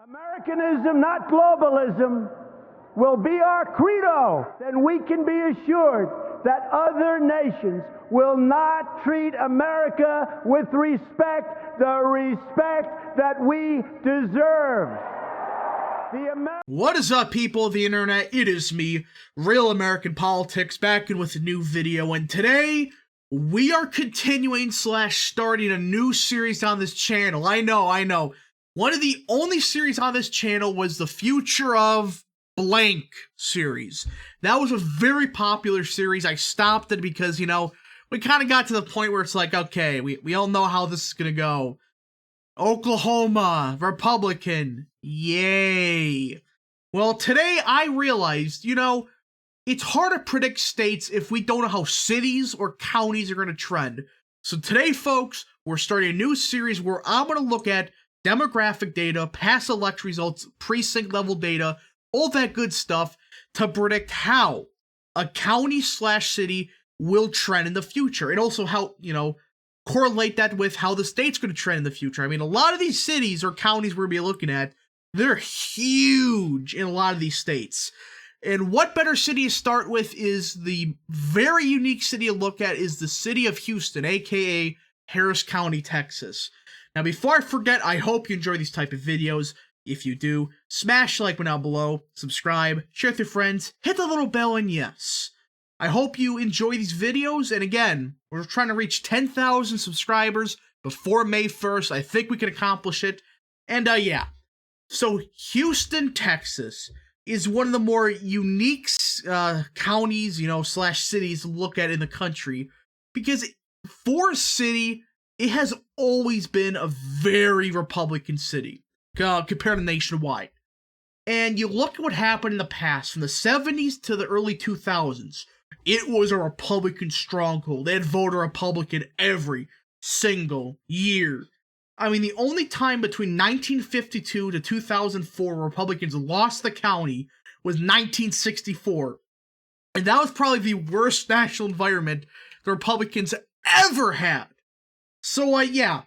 Americanism, not globalism, will be our credo. Then we can be assured that other nations will not treat America with respect, the respect that we deserve. What is up, people of the internet? It is me, Real American Politics, back in with a new video, and today we are continuing / starting a new series on this channel. I know. One of the only series on this channel was the Future of Blank series. That was a very popular series. I stopped it because, we kind of got to the point where it's like, okay, we all know how this is going to go. Oklahoma, Republican, yay. Well, today I realized, it's hard to predict states if we don't know how cities or counties are going to trend. So today, folks, we're starting a new series where I'm going to look at demographic data, past election results, precinct level data, all that good stuff to predict how a county / city will trend in the future. And also how, correlate that with how the state's going to trend in the future. I mean, a lot of these cities or counties we're going to be looking at, they're huge in a lot of these states. And what better city to start with is the very unique city to look at is the city of Houston, aka Harris County, Texas. Now, before I forget, I hope you enjoy these type of videos. If you do, smash the like button down below, subscribe, share with your friends, hit the little bell, and yes. I hope you enjoy these videos, and again, we're trying to reach 10,000 subscribers before May 1st. I think we can accomplish it. And yeah. So Houston, Texas is one of the more unique counties, / cities to look at in the country, because for a city, it has always been a very Republican city compared to nationwide. And you look at what happened in the past, from the 70s to the early 2000s, it was a Republican stronghold. They'd vote a Republican every single year. I mean, the only time between 1952 to 2004 Republicans lost the county was 1964. And that was probably the worst national environment the Republicans ever had. So, yeah.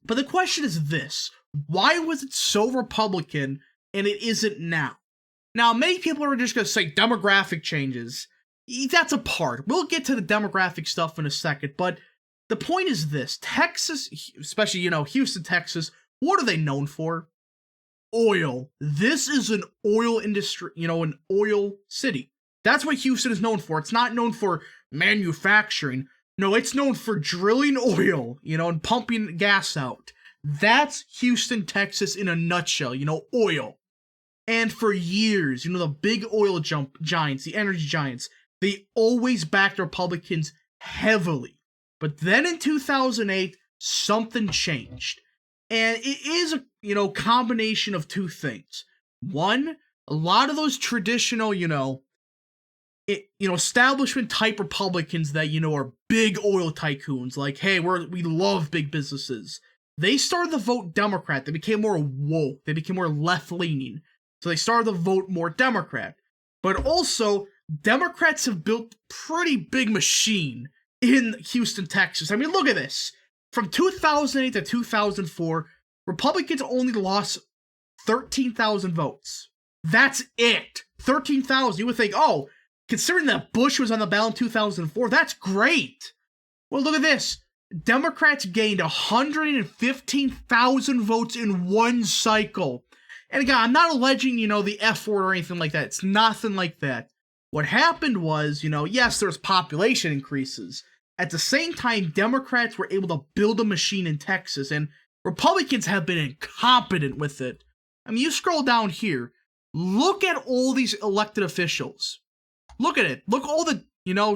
But the question is this. Why was it so Republican and it isn't now? Now, many people are just going to say demographic changes. That's a part. We'll get to the demographic stuff in a second, but the point is this. Texas, especially, Houston, Texas, what are they known for? Oil. This is an oil industry, an oil city. That's what Houston is known for. It's not known for manufacturing. No, it's known for drilling oil, and pumping gas out. That's Houston, Texas in a nutshell, oil. And for years, the big oil giants, the energy giants, they always backed Republicans heavily. But then in 2008, something changed. And it is a, combination of two things. One, a lot of those traditional, establishment type Republicans that, are big oil tycoons, like, hey, we love big businesses. They started to vote Democrat. They became more woke. They became more left-leaning. So they started to vote more Democrat. But also, Democrats have built pretty big machine in Houston, Texas. I mean, look at this. From 2008 to 2004, Republicans only lost 13,000 votes. That's it. 13,000. You would think, oh, considering that Bush was on the ballot in 2004, that's great. Well, look at this. Democrats gained 115,000 votes in one cycle. And again, I'm not alleging, the F word or anything like that. It's nothing like that. What happened was, yes, there's population increases. At the same time, Democrats were able to build a machine in Texas, and Republicans have been incompetent with it. I mean, you scroll down here, look at all these elected officials. Look at it. Look at all the,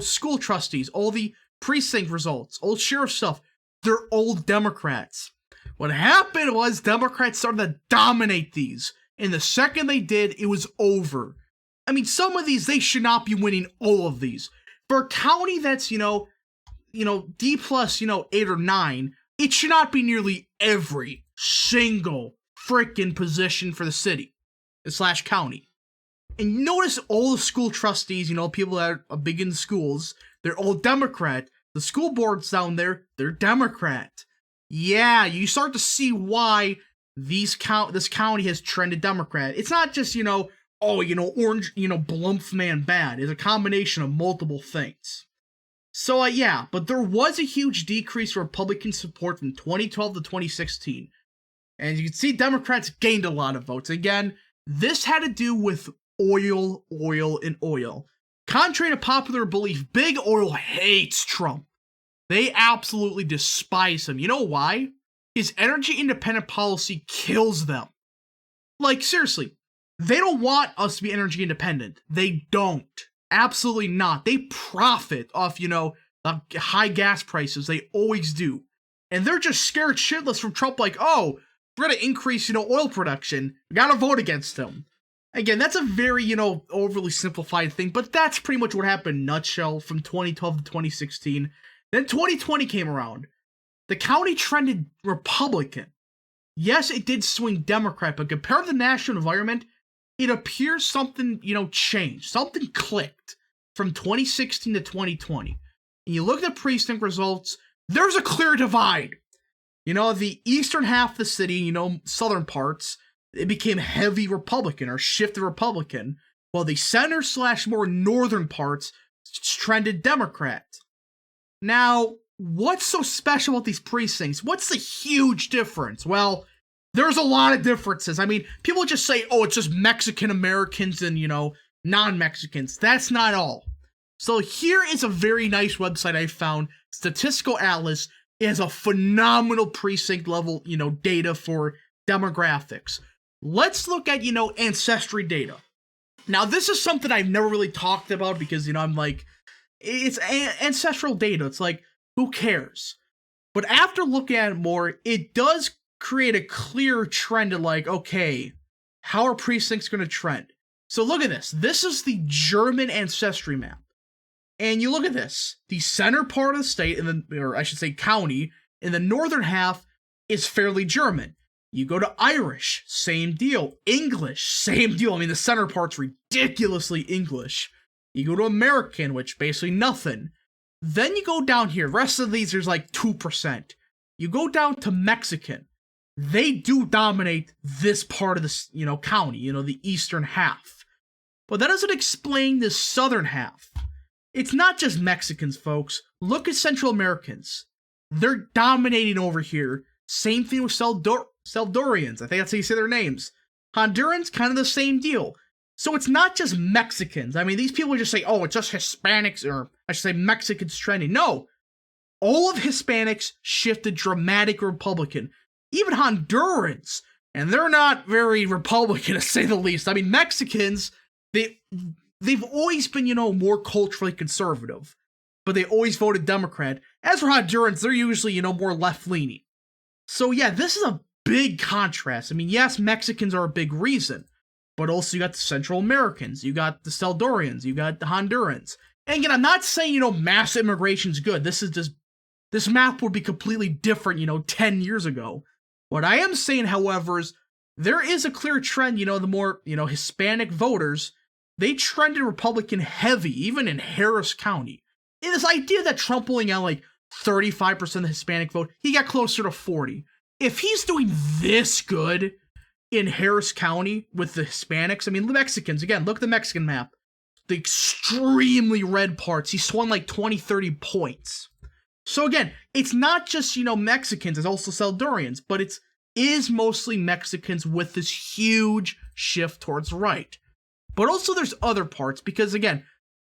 school trustees, all the precinct results, all sheriff stuff. They're all Democrats. What happened was Democrats started to dominate these, and the second they did, it was over. I mean, some of these, they should not be winning all of these. For a county that's, D plus, 8 or 9, it should not be nearly every single freaking position for the city / county. And you notice all the school trustees, people that are big in schools, they're all Democrat. The school boards down there, they're Democrat. Yeah, you start to see why this county has trended Democrat. It's not just, orange, Blumph man bad. It's a combination of multiple things. So, yeah, but there was a huge decrease in Republican support from 2012 to 2016. And you can see Democrats gained a lot of votes. Again, this had to do with oil, and oil. Contrary to popular belief, Big Oil hates Trump. They absolutely despise him. You know why? His energy independent policy kills them. Like, seriously, they don't want us to be energy independent. They don't. Absolutely not. They profit off, the high gas prices. They always do. And they're just scared shitless from Trump, like, oh, we're going to increase, oil production. We got to vote against him. Again, that's a very, overly simplified thing, but that's pretty much what happened in a nutshell from 2012 to 2016. Then 2020 came around. The county trended Republican. Yes, it did swing Democrat, but compared to the national environment, it appears something, changed. Something clicked from 2016 to 2020. And you look at the precinct results, there's a clear divide. The eastern half of the city, southern parts, it became heavy Republican or shifted Republican, while the center / more northern parts trended Democrat. Now, what's so special about these precincts? What's the huge difference? Well, there's a lot of differences. I mean, people just say, oh, it's just Mexican Americans and, non-Mexicans. That's not all. So here is a very nice website I found, Statistical Atlas. It has a phenomenal precinct level, data for demographics. Let's look at, ancestry data. Now, this is something I've never really talked about because, I'm like, it's ancestral data. It's like, who cares? But after looking at it more, it does create a clear trend of like, okay, how are precincts going to trend? So look at this. This is the German ancestry map. And you look at this. The center part of the state, or I should say county, in the northern half is fairly German. You go to Irish, same deal. English, same deal. I mean, the center part's ridiculously English. You go to American, which basically nothing. Then you go down here. The rest of these, there's like 2%. You go down to Mexican. They do dominate this part of the, county, the eastern half. But that doesn't explain the southern half. It's not just Mexicans, folks. Look at Central Americans. They're dominating over here. Same thing with Salvadorians. I think that's how you say their names. Hondurans, kind of the same deal. So it's not just Mexicans. I mean, these people just say, oh, it's just Hispanics, or I should say Mexicans trending. No. All of Hispanics shifted dramatic Republican. Even Hondurans. And they're not very Republican, to say the least. I mean, Mexicans, they've always been, more culturally conservative. But they always voted Democrat. As for Hondurans, they're usually, more left-leaning. So yeah, this is a big contrast. I mean, yes, Mexicans are a big reason. But also you got the Central Americans, you got the Salvadorians, you got the Hondurans. And again, I'm not saying, mass immigration's good. This map would be completely different, 10 years ago. What I am saying, however, is there is a clear trend, the more, Hispanic voters, they trended Republican heavy, even in Harris County. And this idea that Trump only got like 35% of the Hispanic vote, he got closer to 40. If he's doing this good in Harris County with the Hispanics, I mean, the Mexicans, again, look at the Mexican map. The extremely red parts, he swung like 20, 30 points. So again, it's not just, Mexicans, it's also Salvadorians, but it is mostly Mexicans with this huge shift towards the right. But also there's other parts, because again,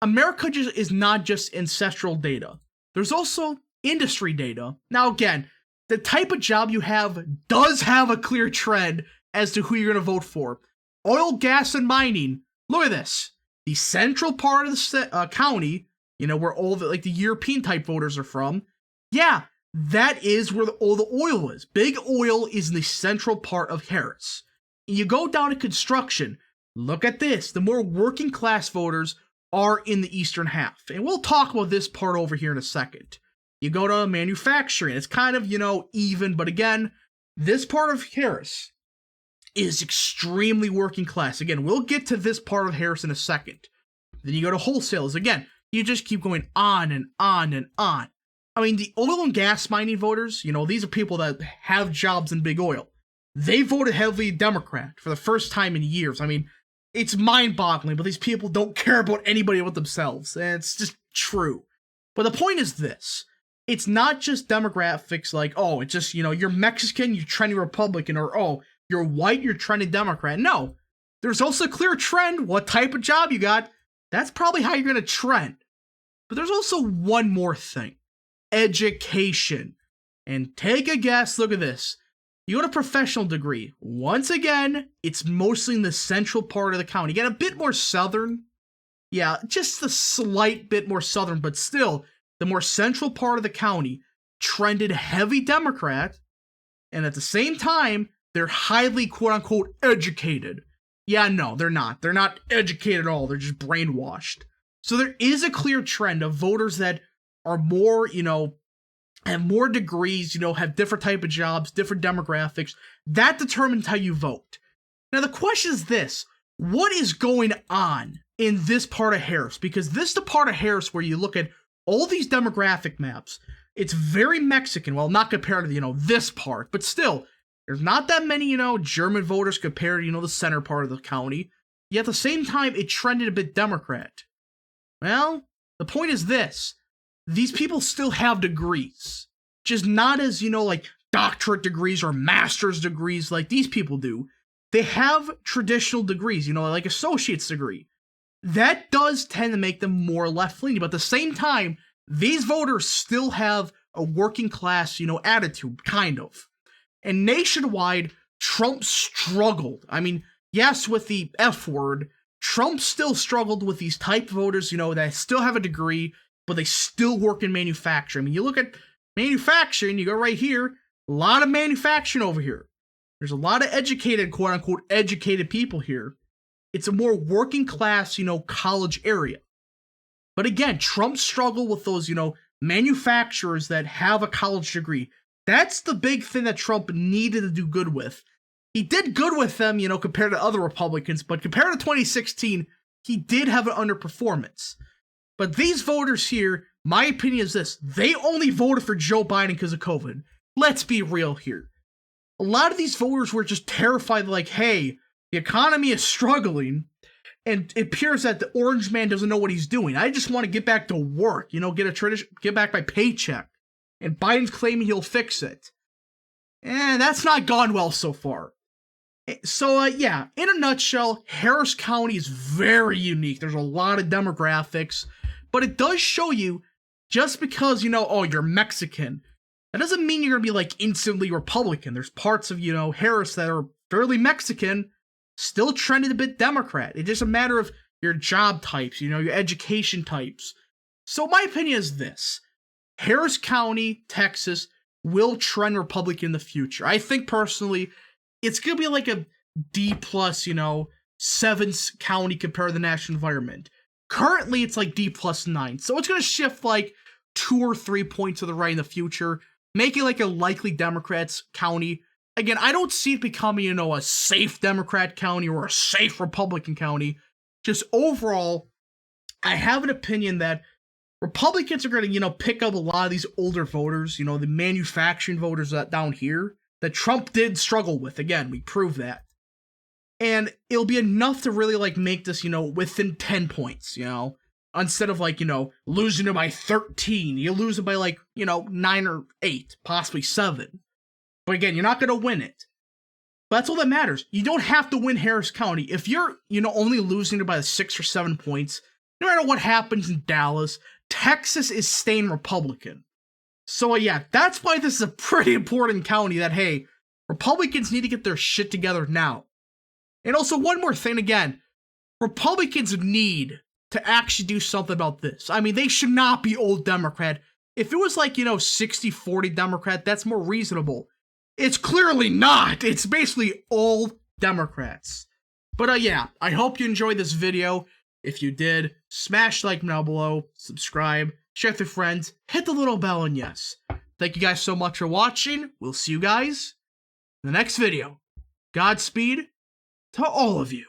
America is not just ancestral data. There's also industry data. Now again, the type of job you have does have a clear trend as to who you're going to vote for. Oil, gas, and mining. Look at this. The central part of the county, where all the the European type voters are from. Yeah, that is where all the oil is. Big oil is in the central part of Harris. And you go down to construction. Look at this. The more working class voters are in the eastern half. And we'll talk about this part over here in a second. You go to manufacturing. It's kind of, even. But again, this part of Harris is extremely working class. Again, we'll get to this part of Harris in a second. Then you go to wholesalers. Again, you just keep going on and on and on. I mean, the oil and gas mining voters, these are people that have jobs in big oil. they voted heavily Democrat for the first time in years. I mean, it's mind-boggling, but these people don't care about anybody but themselves, and it's just true. But the point is this. It's not just demographics like, oh, it's just, you're Mexican, you're trending Republican, or, oh, you're white, you're trending Democrat. No. There's also a clear trend. What type of job you got, that's probably how you're going to trend. But there's also one more thing. Education. And take a guess, look at this. You got a professional degree. Once again, it's mostly in the central part of the county. You get a bit more southern. Yeah, just a slight bit more southern, but still, the more central part of the county trended heavy Democrat, and at the same time, they're highly quote-unquote educated. Yeah, no, they're not. They're not educated at all. They're just brainwashed. So there is a clear trend of voters that are more, have more degrees, have different type of jobs, different demographics. That determines how you vote. Now, the question is this. What is going on in this part of Harris? Because this is the part of Harris where you look at all these demographic maps. It's very Mexican. Well, not compared to, this part, but still, there's not that many, German voters compared to, the center part of the county. Yet at the same time, it trended a bit Democrat. Well, the point is this. These people still have degrees. Just not as, like doctorate degrees or master's degrees like these people do. They have traditional degrees, like associate's degree. That does tend to make them more left-leaning, but at the same time, these voters still have a working class, attitude, kind of. And nationwide, Trump struggled. I mean, yes, with the F word, Trump still struggled with these type voters, that still have a degree, but they still work in manufacturing. I mean, you look at manufacturing, you go right here, a lot of manufacturing over here. There's a lot of educated, quote-unquote, educated people here. It's a more working class, college area. But again, Trump struggled with those, manufacturers that have a college degree. That's the big thing that Trump needed to do good with. He did good with them, compared to other Republicans, but compared to 2016, he did have an underperformance. But these voters here, my opinion is this, they only voted for Joe Biden because of COVID. Let's be real here. A lot of these voters were just terrified, like, hey, the economy is struggling, and it appears that the orange man doesn't know what he's doing. I just want to get back to work, get back my paycheck. And Biden's claiming he'll fix it. And that's not gone well so far. So, yeah, in a nutshell, Harris County is very unique. There's a lot of demographics, but it does show you, just because, you're Mexican, that doesn't mean you're going to be, like, instantly Republican. There's parts of, Harris that are fairly Mexican, still trending a bit Democrat. It's just a matter of your job types, your education types. So my opinion is this. Harris County, Texas, will trend Republican in the future. I think, personally, it's going to be like a D+, 7th county compared to the national environment. Currently, it's like D +9. So it's going to shift like 2 or 3 points to the right in the future, making like a likely Democrats county. Again, I don't see it becoming, a safe Democrat county or a safe Republican county. Just overall, I have an opinion that Republicans are going to, pick up a lot of these older voters, the manufacturing voters down here that Trump did struggle with. Again, we proved that. And it'll be enough to really, like, make this, within 10 points, instead of, like, losing it by 13, you lose it by, like, 9 or 8, possibly 7. But again, you're not going to win it. But that's all that matters. You don't have to win Harris County. If you're, only losing it by 6 or 7 points, no matter what happens in Dallas, Texas is staying Republican. So yeah, that's why this is a pretty important county that, hey, Republicans need to get their shit together now. And also, one more thing again, Republicans need to actually do something about this. I mean, they should not be old Democrat. If it was like, 60-40 Democrat, that's more reasonable. It's clearly not. It's basically all Democrats. But yeah, I hope you enjoyed this video. If you did, smash like down below, subscribe, share with your friends, hit the little bell, and yes. Thank you guys so much for watching. We'll see you guys in the next video. Godspeed to all of you.